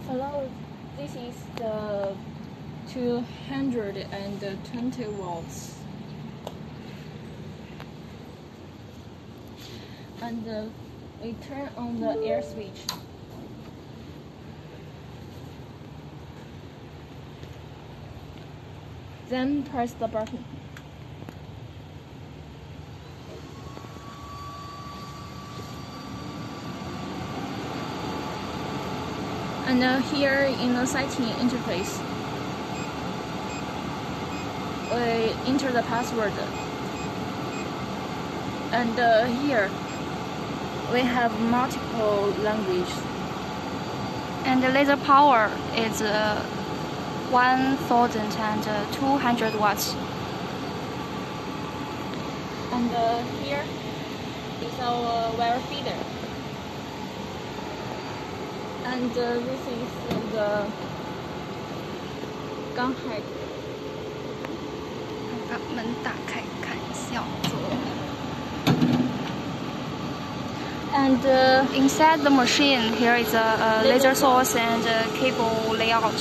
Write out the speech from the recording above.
Hello, this is the 220 volts. And we turn on the air switch. Then press the button. And here in the setting interface, we enter the password. And here we have multiple languages. And the laser power is 1,200 watts. And here is our wire feeder. And this is the gun head. 把门打开，看小左。And inside the machine, here is a laser source and a cable layout.